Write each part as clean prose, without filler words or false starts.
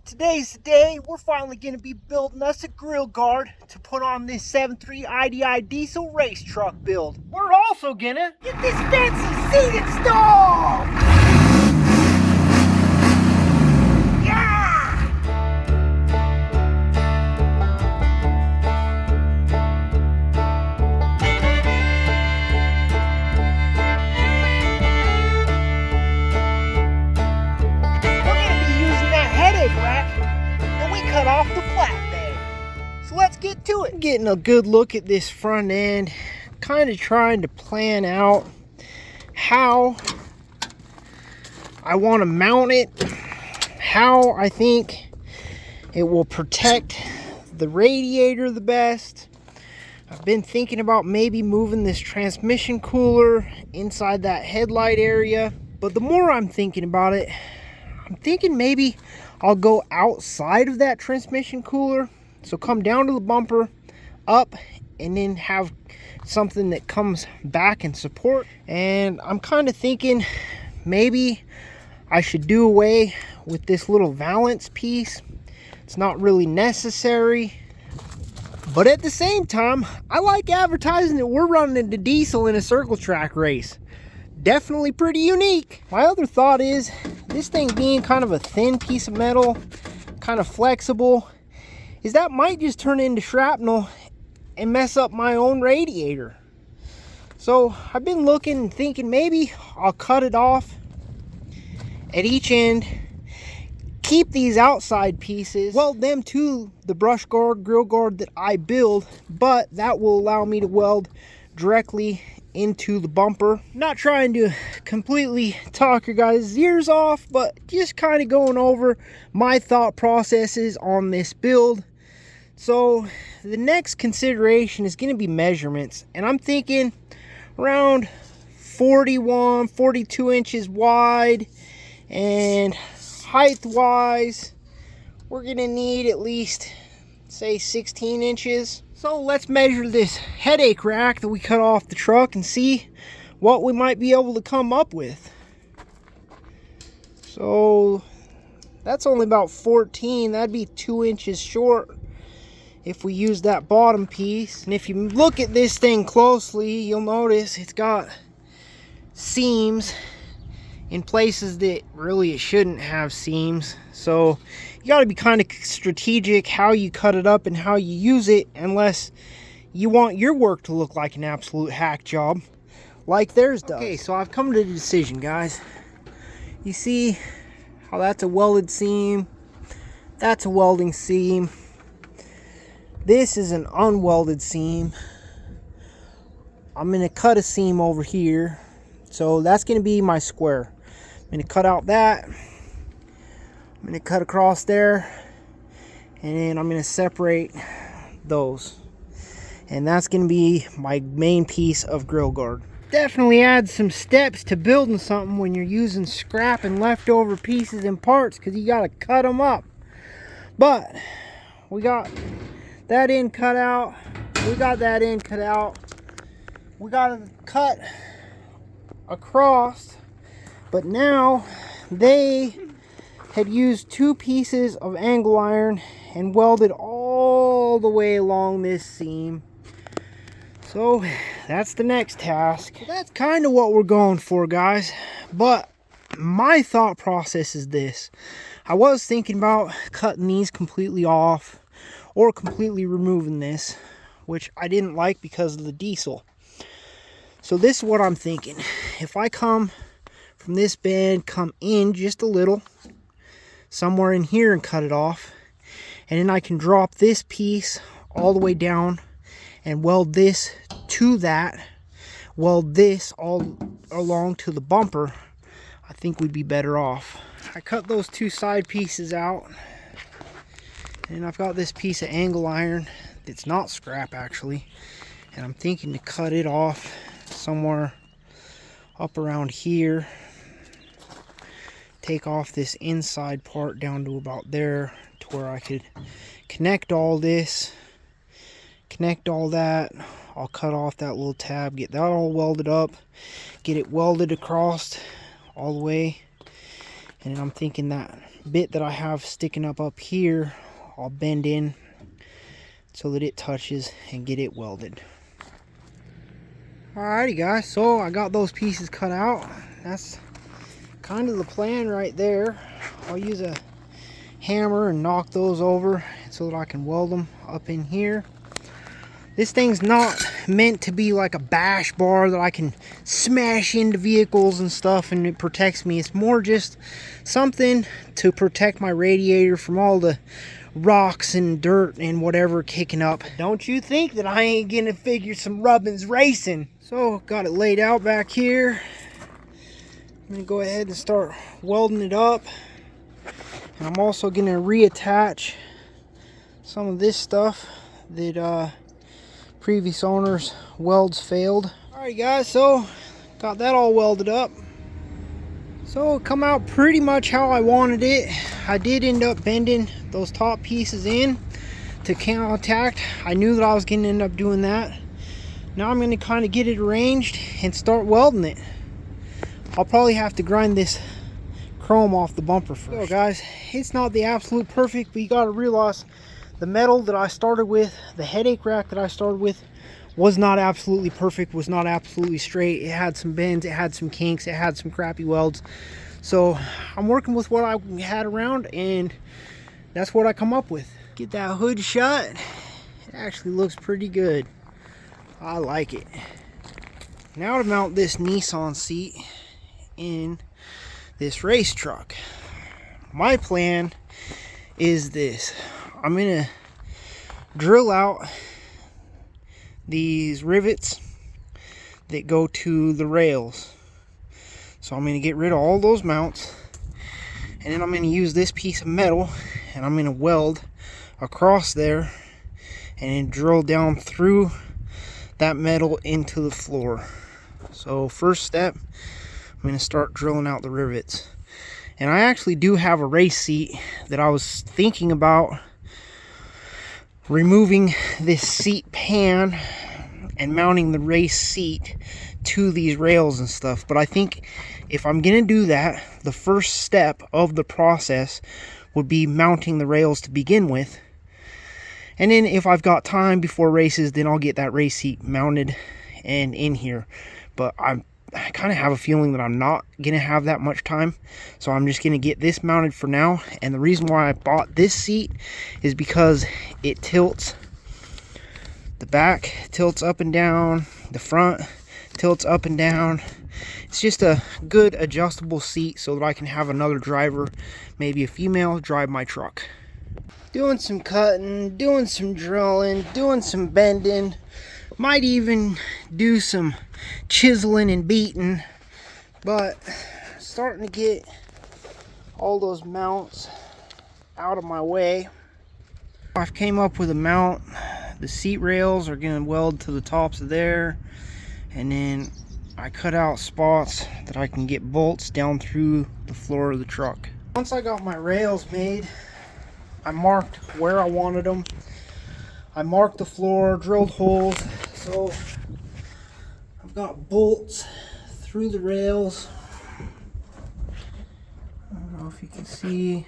Today's the day. We're finally going to be building us a grill guard to put on this 7.3 IDI diesel race truck build. We're also going to get this fancy seat installed! Yeah! We're going to be using that headache rack that we cut off the flatbed. So let's get to it. Getting a good look at this front end, kind of trying to plan out how I want to mount it, how I think it will protect the radiator the best. I've been thinking about maybe moving this transmission cooler inside that headlight area, but the more I'm thinking about it, I'm thinking maybe I'll go outside of that transmission cooler. So come down to the bumper, up, and then have something that comes back and support. And I'm kind of thinking maybe I should do away with this little valance piece. It's not really necessary. But at the same time, I like advertising that we're running into diesel in a circle track race. Definitely pretty unique. My other thought is, this thing being kind of a thin piece of metal, kind of flexible, is that might just turn into shrapnel and mess up my own radiator. So I've been looking and thinking maybe I'll cut it off at each end, keep these outside pieces, weld them to the brush guard, grill guard that I build, but that will allow me to weld directly into the bumper. Not trying to completely talk your guys' ears off, but just kind of going over my thought processes on this build. So the next consideration is going to be measurements, and I'm thinking around 41, 42 inches wide, and height wise we're going to need at least say 16 inches. So let's measure this headache rack that we cut off the truck and see what we might be able to come up with. So that's only about 14. That'd be 2 inches short if we use that bottom piece. And if you look at this thing closely, you'll notice it's got seams in places that really it shouldn't have seams. So you got to be kind of strategic how you cut it up and how you use it, unless you want your work to look like an absolute hack job like theirs does. Okay, so I've come to the decision, guys. You see how that's a welded seam, that's a welding seam, this is an unwelded seam. I'm going to cut a seam over here, so that's going to be my square. I'm going to cut out that, I'm going to cut across there, and then I'm going to separate those, and that's going to be my main piece of grill guard. Definitely adds some steps to building something when you're using scrap and leftover pieces and parts, because you got to cut them up. But we got that end cut out, we got that end cut out, we got to cut across. But now they had used 2 pieces of angle iron and welded all the way along this seam. So that's the next task. That's kind of what we're going for, guys. But my thought process is this. I was thinking about cutting these completely off or completely removing this, which I didn't like because of the diesel. So this is what I'm thinking. If I come from this bend, come in just a little, somewhere in here, and cut it off, and then I can drop this piece all the way down and weld this to that, weld this all along to the bumper, I think we'd be better off. I cut those 2 side pieces out, and I've got this piece of angle iron that's not scrap actually, and I'm thinking to cut it off somewhere up around here, take off this inside part down to about there, to where I could connect all this, connect all that. I'll cut off that little tab, get that all welded up, get it welded across all the way, and I'm thinking that bit that I have sticking up here, I'll bend in so that it touches and get it welded. Alrighty guys, so I got those pieces cut out. That's kind of the plan right there. I'll use a hammer and knock those over so that I can weld them up in here. This thing's not meant to be like a bash bar that I can smash into vehicles and stuff and it protects me. It's more just something to protect my radiator from all the rocks and dirt and whatever kicking up. Don't you think that I ain't gonna figure some rubbins racing. So got it laid out back here. I'm gonna go ahead and start welding it up. And I'm also gonna reattach some of this stuff that previous owners' welds failed. Alright guys, so got that all welded up. So it come out pretty much how I wanted it. I did end up bending those top pieces in to contact. I knew that I was gonna end up doing that. Now I'm gonna kind of get it arranged and start welding it. I'll probably have to grind this chrome off the bumper first. So guys, it's not the absolute perfect, but you gotta realize the metal that I started with, the headache rack that I started with, was not absolutely perfect, was not absolutely straight. It had some bends, it had some kinks, it had some crappy welds. So I'm working with what I had around and that's what I come up with. Get that hood shut. It actually looks pretty good. I like it. Now to mount this Nissan seat in this race truck. My plan is this. I'm gonna drill out these rivets that go to the rails. So I'm gonna get rid of all those mounts and then I'm gonna use this piece of metal and I'm gonna weld across there and then drill down through that metal into the floor. So first step, I'm gonna start drilling out the rivets. And I actually do have a race seat that I was thinking about removing this seat pan and mounting the race seat to these rails and stuff. But I think if I'm gonna do that, the first step of the process would be mounting the rails to begin with. And then if I've got time before races, then I'll get that race seat mounted and in here. But I kind of have a feeling that I'm not gonna have that much time, so I'm just gonna get this mounted for now. And the reason why I bought this seat is because it tilts. The back tilts up and down, the front tilts up and down. It's just a good adjustable seat so that I can have another driver, maybe a female, drive my truck. Doing some cutting, doing some drilling, doing some bending. Might even do some chiseling and beating, but starting to get all those mounts out of my way. I've came up with a mount. The seat rails are going to weld to the tops of there, and then I cut out spots that I can get bolts down through the floor of the truck. Once I got my rails made, I marked where I wanted them. I marked the floor, drilled holes, so I've got bolts through the rails. I don't know if you can see.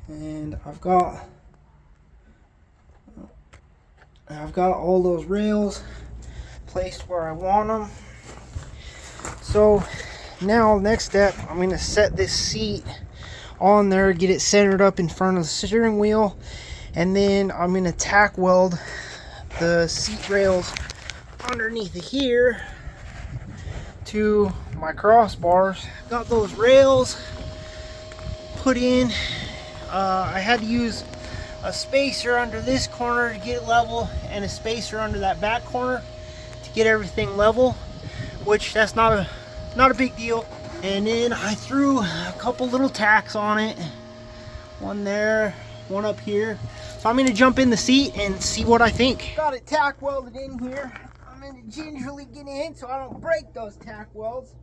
And I've got all those rails placed where I want them. So now next step, I'm going to set this seat on there, get it centered up in front of the steering wheel, and then I'm going to tack weld the seat rails underneath of here to my crossbars. Got those rails put in. I had to use a spacer under this corner to get it level and a spacer under that back corner to get everything level, which that's not a big deal. And then I threw a couple little tacks on it. One there, one up here. So I'm going to jump in the seat and see what I think. Got it tack welded in here. I'm going to gingerly get in so I don't break those tack welds.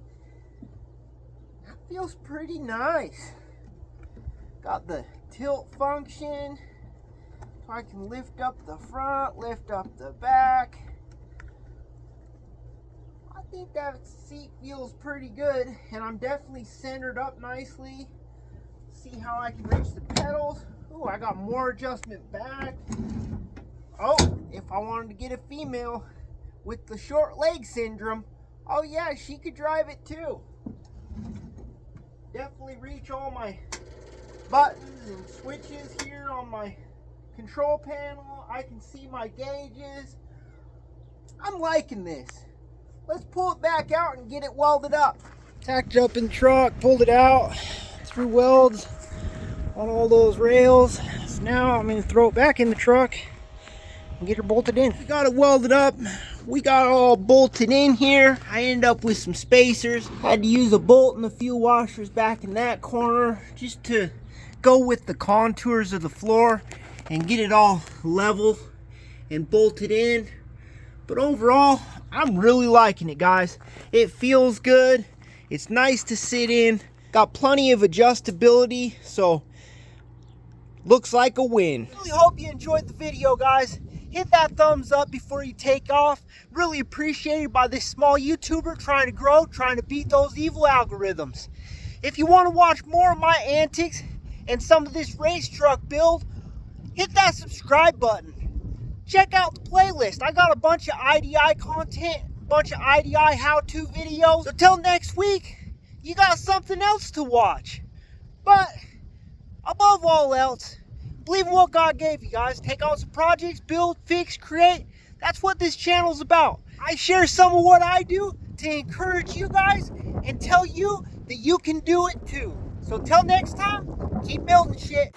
That feels pretty nice. Got the tilt function. So I can lift up the front, lift up the back. I I think that seat feels pretty good, and I'm definitely centered up nicely. See how I can reach the pedals. Oh, I got more adjustment back. Oh, if I wanted to get a female with the short leg syndrome, oh yeah, she could drive it too. Definitely reach all my buttons and switches here on my control panel. I can see my gauges. I'm liking this. Let's pull it back out and get it welded up. Tacked it up in the truck, pulled it out, threw welds on all those rails. So now I'm going to throw it back in the truck and get her bolted in. We got it welded up. We got it all bolted in here. I ended up with some spacers. Had to use a bolt and a few washers back in that corner just to go with the contours of the floor and get it all level and bolted in. But overall, I'm really liking it, guys. It feels good. It's nice to sit in. Got plenty of adjustability, so looks like a win. Really hope you enjoyed the video, guys. Hit that thumbs up before you take off. Really appreciated by this small YouTuber trying to grow, trying to beat those evil algorithms. If you want to watch more of my antics and some of this race truck build, hit that subscribe button. Check out the playlist. I got a bunch of IDI content, a bunch of IDI how-to videos. So till next week, you got something else to watch. But above all else, believe in what God gave you, guys. Take on some projects, build, fix, create. That's what this channel's about. I share some of what I do to encourage you guys and tell you that you can do it too. So till next time, keep building shit.